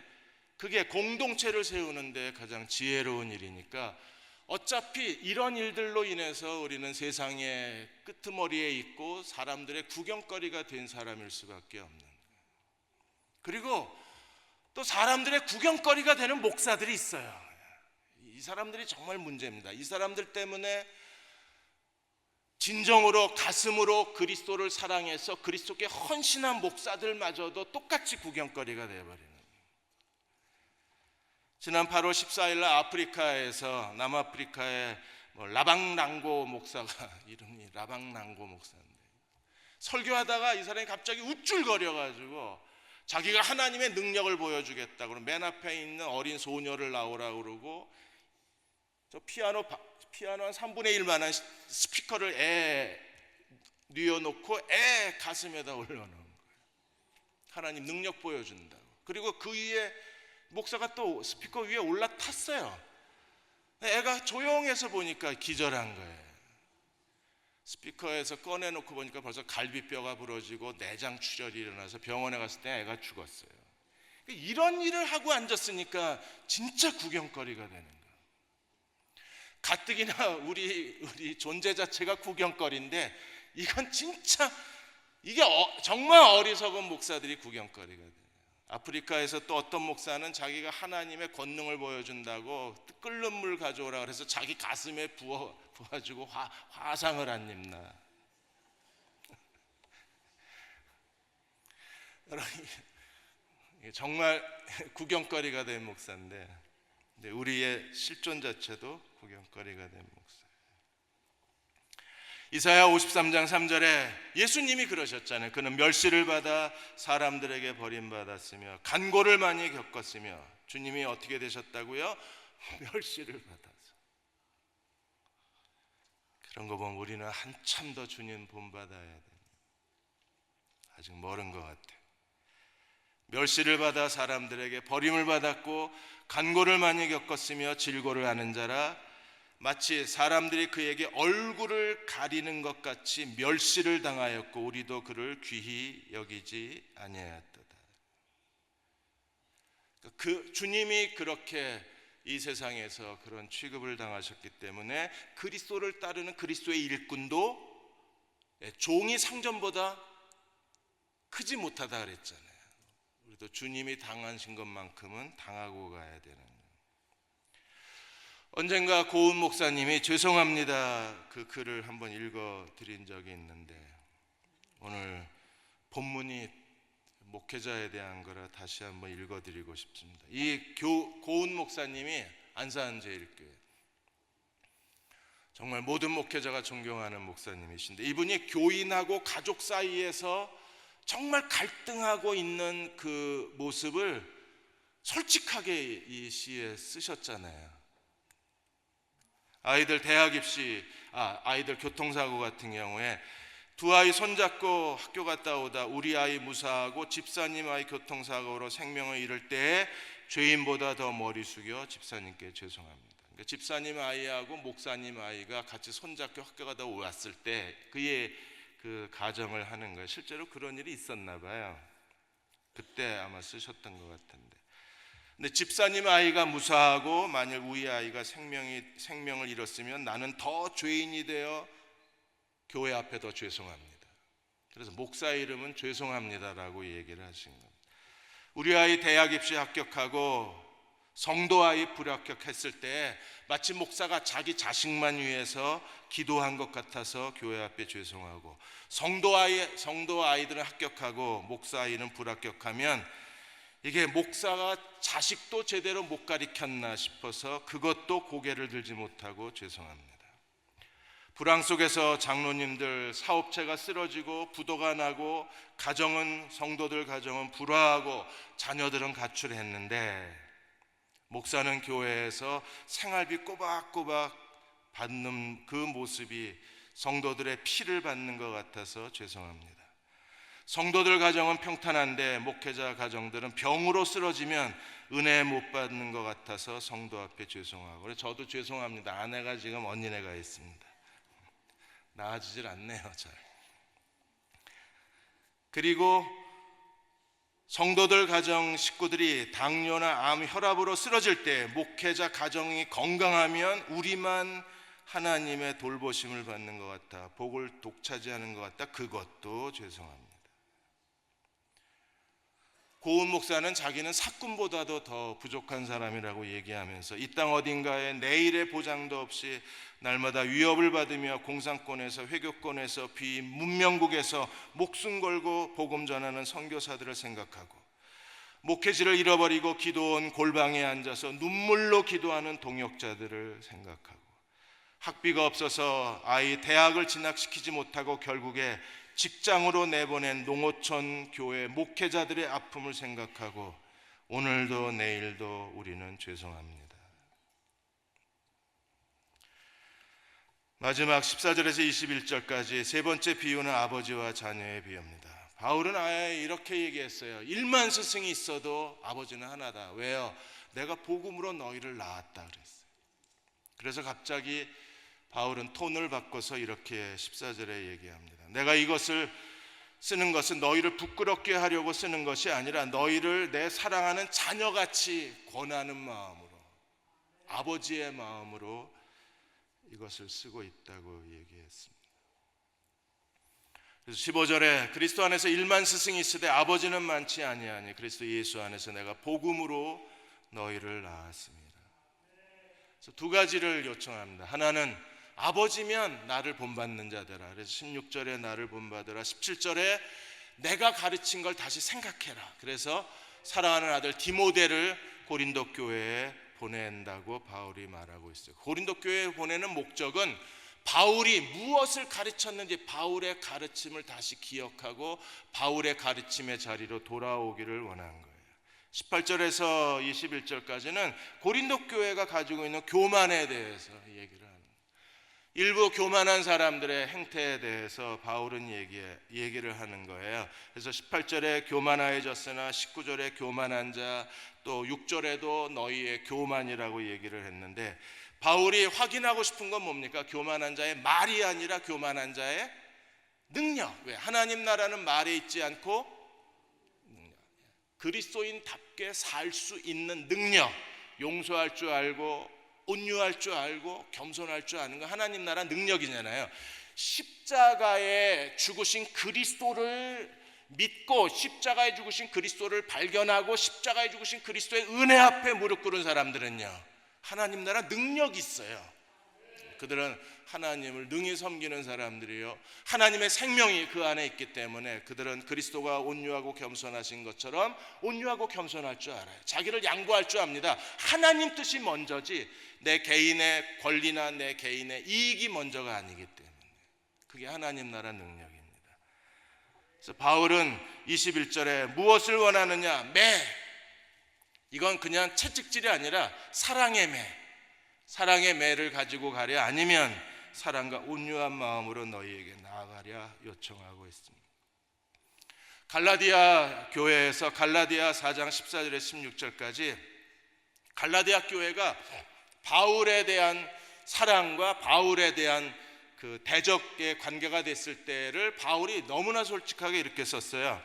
그게 공동체를 세우는데 가장 지혜로운 일이니까 어차피 이런 일들로 인해서 우리는 세상의 끄트머리에 있고 사람들의 구경거리가 된 사람일 수밖에 없는 거예요. 그리고 또 사람들의 구경거리가 되는 목사들이 있어요. 이 사람들이 정말 문제입니다. 이 사람들 때문에 진정으로 가슴으로 그리스도를 사랑해서 그리스도께 헌신한 목사들마저도 똑같이 구경거리가 되어버리는. 지난 8월 14일 날 아프리카에서, 남아프리카의 라방랑고 목사가, 이름이 라방랑고 목사인데, 설교하다가 이 사람이 갑자기 우쭐거려가지고 자기가 하나님의 능력을 보여주겠다고 그러고 맨 앞에 있는 어린 소녀를 나오라고 그러고 저 피아노 한 3분의 1만한 스피커를 뉘어놓고 가슴에다 올려놓은 거예요. 하나님 능력 보여준다고. 그리고 그 위에 목사가 또 스피커 위에 올라탔어요. 애가 조용해서 보니까 기절한 거예요. 스피커에서 꺼내놓고 보니까 벌써 갈비뼈가 부러지고 내장 출혈이 일어나서 병원에 갔을 때 애가 죽었어요. 이런 일을 하고 앉았으니까 진짜 구경거리가 되는 거예요. 가뜩이나 우리 존재 자체가 구경거리인데 이건 진짜, 이게 정말 어리석은 목사들이 구경거리가 돼요. 아프리카에서 또 어떤 목사는 자기가 하나님의 권능을 보여준다고 끓는 물 가져오라 그래서 자기 가슴에 부어주고 화상을 안 입나. 정말 구경거리가 된 목사인데 우리의 실존 자체도 구경거리가 된 목사예요. 이사야 53장 3절에 예수님이 그러셨잖아요. 그는 멸시를 받아 사람들에게 버림받았으며 간고를 많이 겪었으며, 주님이 어떻게 되셨다고요? 멸시를 받아서. 그런 거 보면 우리는 한참 더 주님 본받아야 됩니다. 아직 멀은 것 같아요. 멸시를 받아 사람들에게 버림을 받았고 간고를 많이 겪었으며 질고를 하는 자라, 마치 사람들이 그에게 얼굴을 가리는 것 같이 멸시를 당하였고 우리도 그를 귀히 여기지 아니하였도다. 그 주님이 그렇게 이 세상에서 그런 취급을 당하셨기 때문에 그리스도를 따르는 그리스도의 일꾼도 종이 상전보다 크지 못하다 그랬잖아요. 우리도 주님이 당하신 것만큼은 당하고 가야 되는 거예요. 언젠가 고은 목사님이 죄송합니다 그 글을 한번 읽어드린 적이 있는데, 오늘 본문이 목회자에 대한 거라 다시 한번 읽어드리고 싶습니다. 이 고은 목사님이 안산제일교회 정말 모든 목회자가 존경하는 목사님이신데, 이분이 교인하고 가족 사이에서 정말 갈등하고 있는 그 모습을 솔직하게 이 시에 쓰셨잖아요. 아이들 대학 입시, 아이들 교통사고 같은 경우에 두 아이 손잡고 학교 갔다 오다 우리 아이 무사하고 집사님 아이 교통사고로 생명을 잃을 때에 죄인보다 더 머리 숙여 집사님께 죄송합니다. 그러니까 집사님 아이하고 목사님 아이가 같이 손잡고 학교 가다 왔을 때 그의 그 가정을 하는 거예요. 실제로 그런 일이 있었나 봐요. 그때 아마 쓰셨던 것 같은데. 근데 집사님 아이가 무사하고 만일 우리 아이가 생명을 잃었으면 나는 더 죄인이 되어 교회 앞에 더 죄송합니다. 그래서 목사 이름은 죄송합니다라고 얘기를 하신 겁니다. 우리 아이 대학 입시 합격하고 성도 아이 불합격했을 때 마치 목사가 자기 자식만 위해서 기도한 것 같아서 교회 앞에 죄송하고, 성도 아이들은 합격하고 목사 아이는 불합격하면 이게 목사가 자식도 제대로 못 가르쳤나 싶어서 그것도 고개를 들지 못하고 죄송합니다. 불황 속에서 장로님들 사업체가 쓰러지고 부도가 나고 성도들 가정은 불화하고 자녀들은 가출했는데 목사는 교회에서 생활비 꼬박꼬박 받는 그 모습이 성도들의 피를 받는 것 같아서 죄송합니다. 성도들 가정은 평탄한데 목회자 가정들은 병으로 쓰러지면 은혜 못 받는 것 같아서 성도 앞에 죄송하고, 그래서 저도 죄송합니다. 아내가 지금 언니네가 있습니다. 나아지질 않네요, 잘. 그리고 성도들 가정 식구들이 당뇨나 암, 혈압으로 쓰러질 때 목회자 가정이 건강하면 우리만 하나님의 돌보심을 받는 것 같아, 복을 독차지하는 것 같다. 그것도 죄송합니다. 고은 목사는 자기는 사꾼보다도 더 부족한 사람이라고 얘기하면서 이 땅 어딘가에 내일의 보장도 없이 날마다 위협을 받으며 공산권에서 회교권에서 비문명국에서 목숨 걸고 복음 전하는 선교사들을 생각하고, 목회지를 잃어버리고 기도원 골방에 앉아서 눈물로 기도하는 동역자들을 생각하고, 학비가 없어서 아이 대학을 진학시키지 못하고 결국에 직장으로 내보낸 농어촌 교회 목회자들의 아픔을 생각하고 오늘도 내일도 우리는 죄송합니다. 마지막 14절에서 21절까지 세 번째 비유는 아버지와 자녀의 비유입니다. 바울은 아예 이렇게 얘기했어요. 1만 스승이 있어도 아버지는 하나다. 왜요? 내가 복음으로 너희를 낳았다 그랬어요. 그래서 갑자기 바울은 톤을 바꿔서 이렇게 14절에 얘기합니다. 내가 이것을 쓰는 것은 너희를 부끄럽게 하려고 쓰는 것이 아니라 너희를 내 사랑하는 자녀같이 권하는 마음으로, 아버지의 마음으로 이것을 쓰고 있다고 얘기했습니다. 그래서 15절에 그리스도 안에서 1만 스승이 있으되 아버지는 많지 아니하니 그리스도 예수 안에서 내가 복음으로 너희를 낳았습니다. 그래서 두 가지를 요청합니다. 하나는 아버지면 나를 본받는 자들아. 그래서 16절에 나를 본받으라. 17절에 내가 가르친 걸 다시 생각해라. 그래서 사랑하는 아들 디모데를 고린도 교회에 보낸다고 바울이 말하고 있어요. 고린도 교회에 보내는 목적은 바울이 무엇을 가르쳤는지 바울의 가르침을 다시 기억하고 바울의 가르침의 자리로 돌아오기를 원한 거예요. 18절에서 21절까지는 고린도 교회가 가지고 있는 교만에 대해서 얘기를 합니다. 일부 교만한 사람들의 행태에 대해서 바울은 얘기를 하는 거예요. 그래서 18절에 교만하여졌으나 19절에 교만한 자, 또 6절에도 너희의 교만이라고 얘기를 했는데, 바울이 확인하고 싶은 건 뭡니까? 교만한 자의 말이 아니라 교만한 자의 능력. 왜? 하나님 나라는 말에 있지 않고 그리스도인답게 살 수 있는 능력, 용서할 줄 알고 온유할 줄 알고 겸손할 줄 아는 거 하나님 나라 능력이잖아요. 십자가에 죽으신 그리스도를 믿고 십자가에 죽으신 그리스도를 발견하고 십자가에 죽으신 그리스도의 은혜 앞에 무릎 꿇은 사람들은요, 하나님 나라 능력이 있어요. 그들은 하나님을 능히 섬기는 사람들이요, 하나님의 생명이 그 안에 있기 때문에 그들은 그리스도가 온유하고 겸손하신 것처럼 온유하고 겸손할 줄 알아요. 자기를 양보할 줄 압니다. 하나님 뜻이 먼저지 내 개인의 권리나 내 개인의 이익이 먼저가 아니기 때문에. 그게 하나님 나라 능력입니다. 그래서 바울은 21절에 무엇을 원하느냐? 매. 이건 그냥 채찍질이 아니라 사랑의 매. 사랑의 매를 가지고 가랴, 아니면 사랑과 온유한 마음으로 너희에게 나아가랴 요청하고 있습니다. 갈라디아 교회에서 갈라디아 4장 14절에 16절까지 갈라디아 교회가 바울에 대한 사랑과 바울에 대한 그 대적의 관계가 됐을 때를 바울이 너무나 솔직하게 이렇게 썼어요.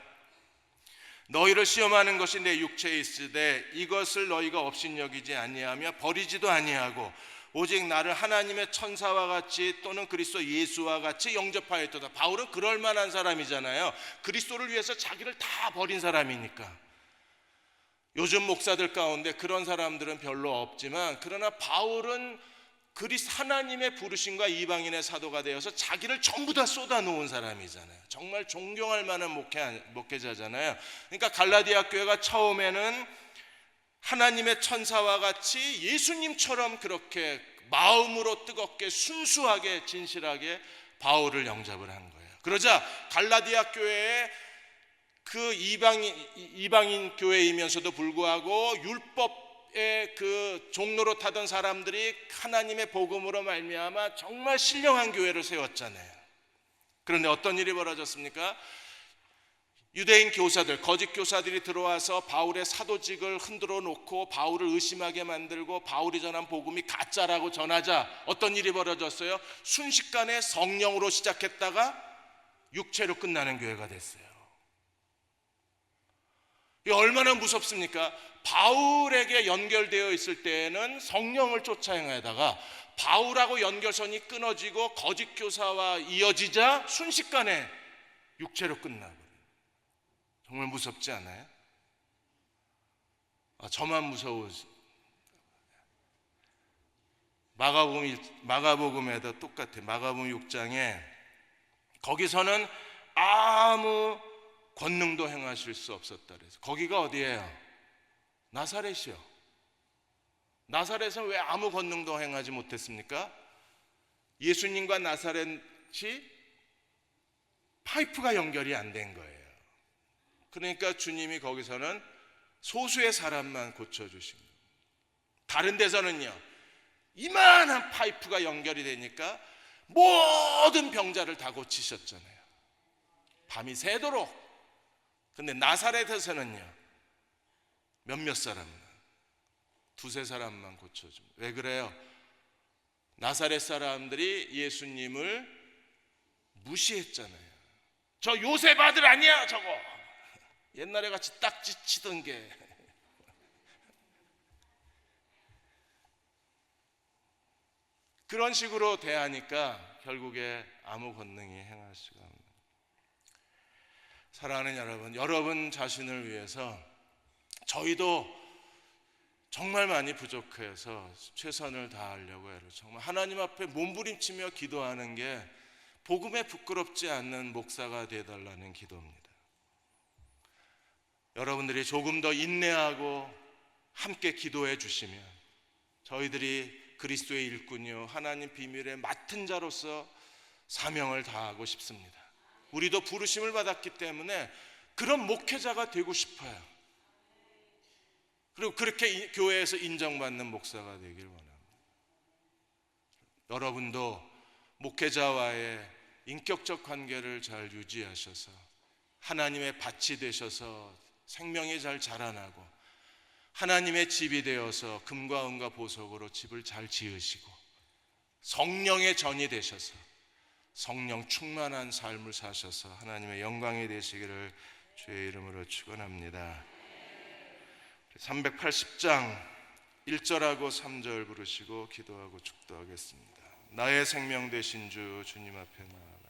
너희를 시험하는 것이 내 육체에 있으되 이것을 너희가 업신여기지 아니하며 버리지도 아니하고 오직 나를 하나님의 천사와 같이 또는 그리스도 예수와 같이 영접하였도다. 바울은 그럴 만한 사람이잖아요. 그리스도를 위해서 자기를 다 버린 사람이니까. 요즘 목사들 가운데 그런 사람들은 별로 없지만, 그러나 바울은 하나님의 부르심과 이방인의 사도가 되어서 자기를 전부 다 쏟아놓은 사람이잖아요. 정말 존경할 만한 목회자잖아요. 그러니까 갈라디아 교회가 처음에는 하나님의 천사와 같이 예수님처럼 그렇게 마음으로 뜨겁게 순수하게 진실하게 바울을 영접을 한 거예요. 그러자 갈라디아 교회에 그 이방인 교회이면서도 불구하고 율법의 그 종로로 타던 사람들이 하나님의 복음으로 말미암아 정말 신령한 교회를 세웠잖아요. 그런데 어떤 일이 벌어졌습니까? 유대인 교사들, 거짓 교사들이 들어와서 바울의 사도직을 흔들어 놓고 바울을 의심하게 만들고 바울이 전한 복음이 가짜라고 전하자 어떤 일이 벌어졌어요? 순식간에 성령으로 시작했다가 육체로 끝나는 교회가 됐어요. 이게 얼마나 무섭습니까? 바울에게 연결되어 있을 때에는 성령을 쫓아 행하다가 바울하고 연결선이 끊어지고 거짓 교사와 이어지자 순식간에 육체로 끝나버려요. 정말 무섭지 않아요? 저만 무서우지. 마가복음에도 똑같아요. 마가복음 6장에 거기서는 아무 권능도 행하실 수 없었다 그래서. 거기가 어디예요? 나사렛이요. 나사렛은 왜 아무 권능도 행하지 못했습니까? 예수님과 나사렛이 파이프가 연결이 안 된 거예요. 그러니까 주님이 거기서는 소수의 사람만 고쳐주신 거예요. 다른 데서는요, 이만한 파이프가 연결이 되니까 모든 병자를 다 고치셨잖아요. 밤이 새도록. 근데 나사렛에서는요, 몇몇 사람만, 두세 사람만 고쳐줍니다. 왜 그래요? 나사렛 사람들이 예수님을 무시했잖아요. 저 요셉 아들 아니야 저거. 옛날에 같이 딱지 치던 게. 그런 식으로 대하니까 결국에 아무 권능이 행할 수가 없는. 사랑하는 여러분 자신을 위해서 저희도 정말 많이 부족해서 최선을 다하려고 해요. 정말 하나님 앞에 몸부림치며 기도하는 게 복음에 부끄럽지 않는 목사가 되어달라는 기도입니다. 여러분들이 조금 더 인내하고 함께 기도해 주시면 저희들이 그리스도의 일꾼이요 하나님 비밀의 맡은 자로서 사명을 다하고 싶습니다. 우리도 부르심을 받았기 때문에 그런 목회자가 되고 싶어요. 그리고 그렇게 교회에서 인정받는 목사가 되길 원합니다. 여러분도 목회자와의 인격적 관계를 잘 유지하셔서 하나님의 밭이 되셔서 생명이 잘 자라나고 하나님의 집이 되어서 금과 은과 보석으로 집을 잘 지으시고 성령의 전이 되셔서 성령 충만한 삶을 사셔서 하나님의 영광이 되시기를 주의 이름으로 축원합니다. 380장 1절하고 3절 부르시고 기도하고 축도하겠습니다. 나의 생명 되신 주 주님 앞에 나아갑니다.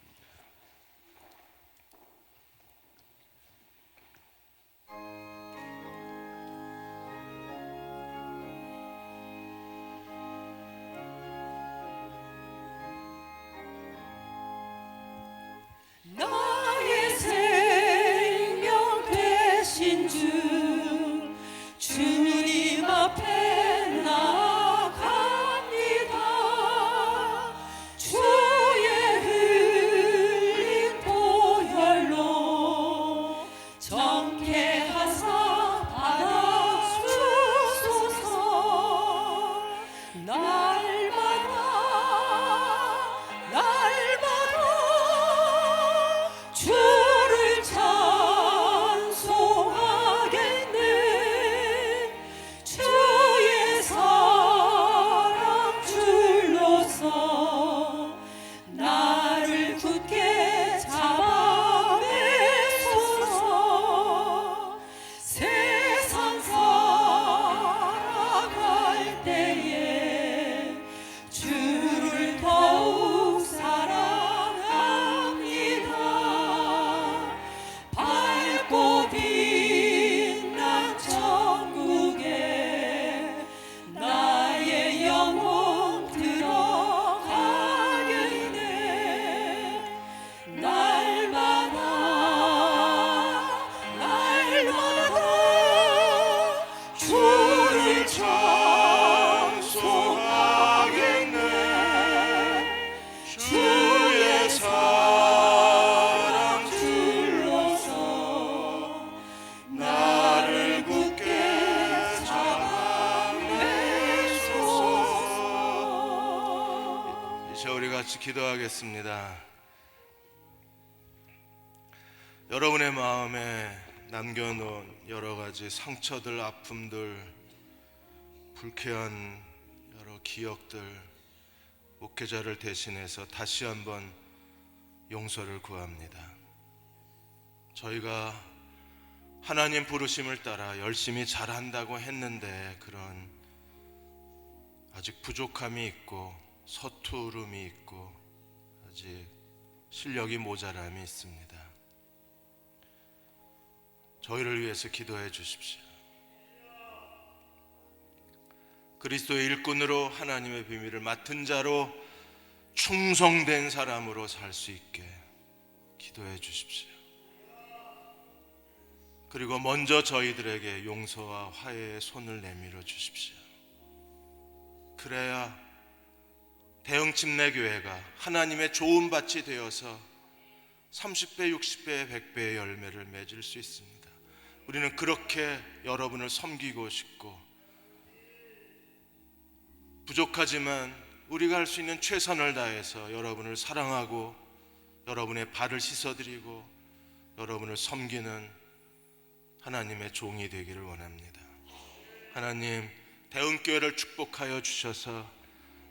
우리 같이 기도하겠습니다. 여러분의 마음에 남겨놓은 여러 가지 상처들, 아픔들, 불쾌한 여러 기억들, 목회자를 대신해서 다시 한번 용서를 구합니다. 저희가 하나님 부르심을 따라 열심히 잘한다고 했는데 그런 아직 부족함이 있고 서투름이 있고 아직 실력이 모자람이 있습니다. 저희를 위해서 기도해 주십시오. 그리스도의 일꾼으로 하나님의 비밀을 맡은 자로 충성된 사람으로 살 수 있게 기도해 주십시오. 그리고 먼저 저희들에게 용서와 화해의 손을 내밀어 주십시오. 그래야 대흥침례교회가 하나님의 좋은 밭이 되어서 30배, 60배, 100배의 열매를 맺을 수 있습니다. 우리는 그렇게 여러분을 섬기고 싶고, 부족하지만 우리가 할 수 있는 최선을 다해서 여러분을 사랑하고 여러분의 발을 씻어드리고 여러분을 섬기는 하나님의 종이 되기를 원합니다. 하나님, 대흥교회를 축복하여 주셔서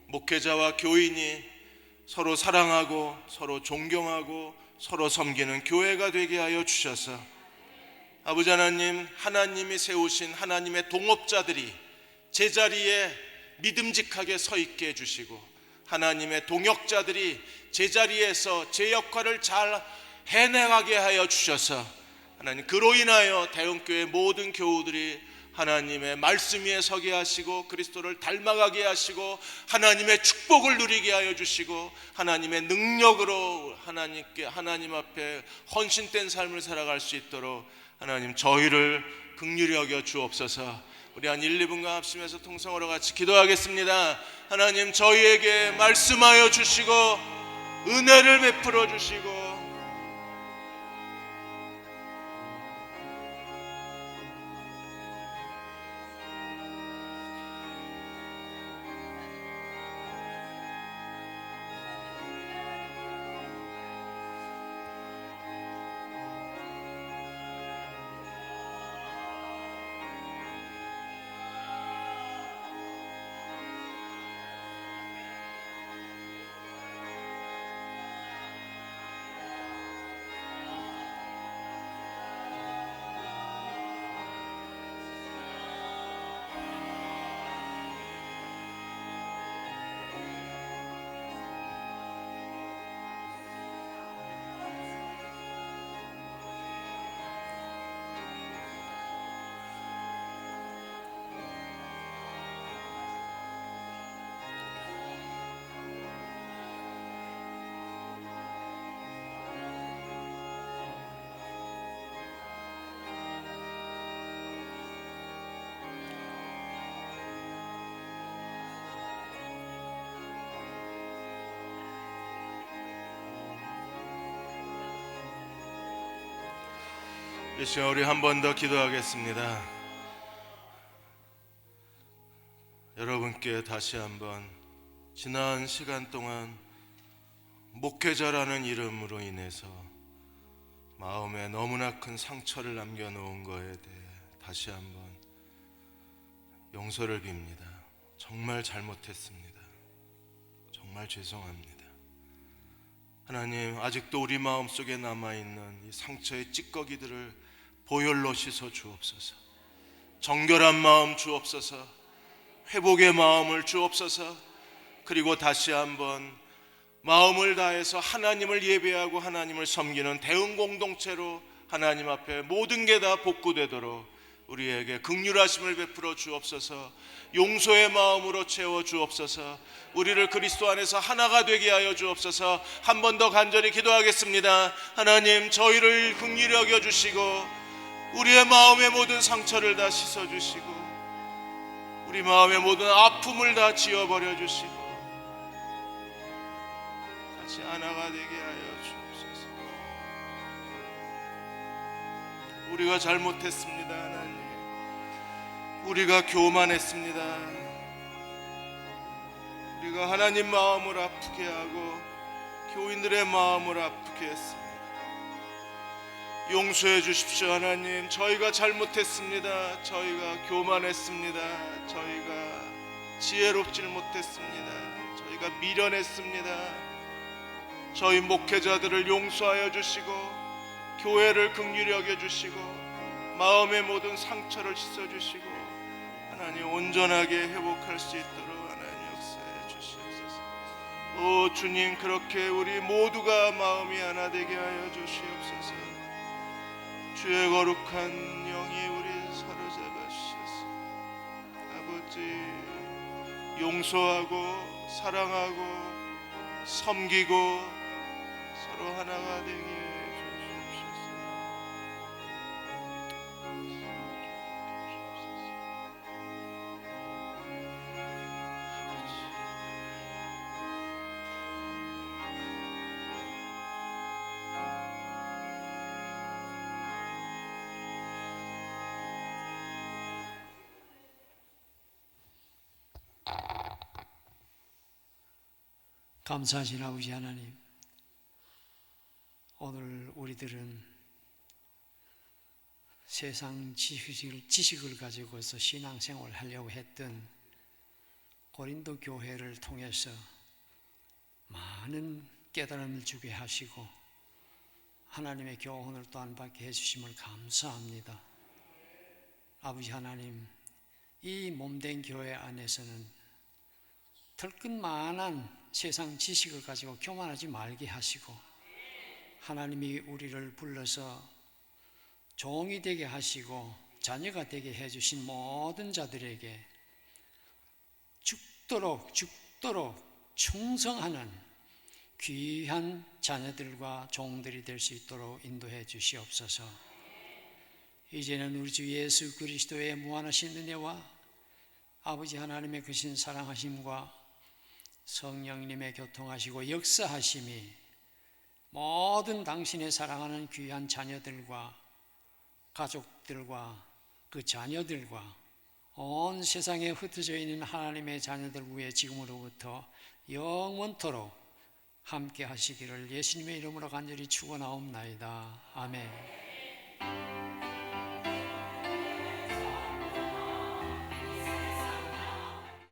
목회자와 교인이 서로 사랑하고 서로 존경하고 서로 섬기는 교회가 되게 하여 주셔서 아버지 하나님, 하나님이 세우신 하나님의 동업자들이 제자리에 믿음직하게 서 있게 해주시고 하나님의 동역자들이 제자리에서 제 역할을 잘 해내가게 하여 주셔서 하나님, 그로 인하여 대흥교회 모든 교우들이 하나님의 말씀 위에 서게 하시고 그리스도를 닮아가게 하시고 하나님의 축복을 누리게 하여 주시고 하나님의 능력으로 하나님 앞에 헌신된 삶을 살아갈 수 있도록 하나님, 저희를 긍휼히 여겨 주옵소서. 우리 한 1, 2분간 합심해서 통성으로 같이 기도하겠습니다. 하나님, 저희에게 말씀하여 주시고 은혜를 베풀어 주시고 이 시간 우리 한 번 더 기도하겠습니다. 여러분께 다시 한번 지난 시간 동안 목회자라는 이름으로 인해서 마음에 너무나 큰 상처를 남겨놓은 것에 대해 다시 한번 용서를 빕니다. 정말 잘못했습니다. 정말 죄송합니다. 하나님, 아직도 우리 마음속에 남아있는 이 상처의 찌꺼기들을 보혈로 씻어 주옵소서. 정결한 마음 주옵소서. 회복의 마음을 주옵소서. 그리고 다시 한번 마음을 다해서 하나님을 예배하고 하나님을 섬기는 대응 공동체로 하나님 앞에 모든 게 다 복구되도록 우리에게 긍휼하심을 베풀어 주옵소서. 용서의 마음으로 채워 주옵소서. 우리를 그리스도 안에서 하나가 되게 하여 주옵소서. 한 번 더 간절히 기도하겠습니다. 하나님, 저희를 긍휼히 여겨 주시고 우리의 마음의 모든 상처를 다 씻어 주시고 우리 마음의 모든 아픔을 다 지워버려 주시고 다시 하나가 되게 하여 주옵소서. 우리가 잘못했습니다. 하나님, 우리가 교만했습니다. 우리가 하나님 마음을 아프게 하고 교인들의 마음을 아프게 했습니다. 용서해 주십시오. 하나님, 저희가 잘못했습니다. 저희가 교만했습니다. 저희가 지혜롭질 못했습니다. 저희가 미련했습니다. 저희 목회자들을 용서하여 주시고 교회를 긍휼히 여겨 주시고 마음의 모든 상처를 씻어 주시고 하나님 온전하게 회복할 수 있도록 하나님 역사해 주시옵소서. 오 주님, 그렇게 우리 모두가 마음이 하나 되게 하여 주시옵소서. 주의 거룩한 영이 우리 사로잡아 주셔서 아버지, 용서하고 사랑하고 섬기고 서로 하나가 되게 주시옵소서. 감사하신 아버지 하나님, 오늘 우리들은 세상 지식을 가지고서 신앙생활을 하려고 했던 고린도 교회를 통해서 많은 깨달음을 주게 하시고 하나님의 교훈을 또한 받게 해주심을 감사합니다. 아버지 하나님, 이 몸된 교회 안에서는 털끝만한 세상 지식을 가지고 교만하지 말게 하시고 하나님이 우리를 불러서 종이 되게 하시고 자녀가 되게 해주신 모든 자들에게 죽도록 충성하는 귀한 자녀들과 종들이 될 수 있도록 인도해 주시옵소서. 이제는 우리 주 예수 그리스도의 무한하신 은혜와 아버지 하나님의 크신 사랑하심과 성령님의 교통하시고 역사하심이 모든 당신의 사랑하는 귀한 자녀들과 가족들과 그 자녀들과 온 세상에 흩어져 있는 하나님의 자녀들 위에 지금으로부터 영원토록 함께 하시기를 예수님의 이름으로 간절히 축원하옵나이다. 아멘.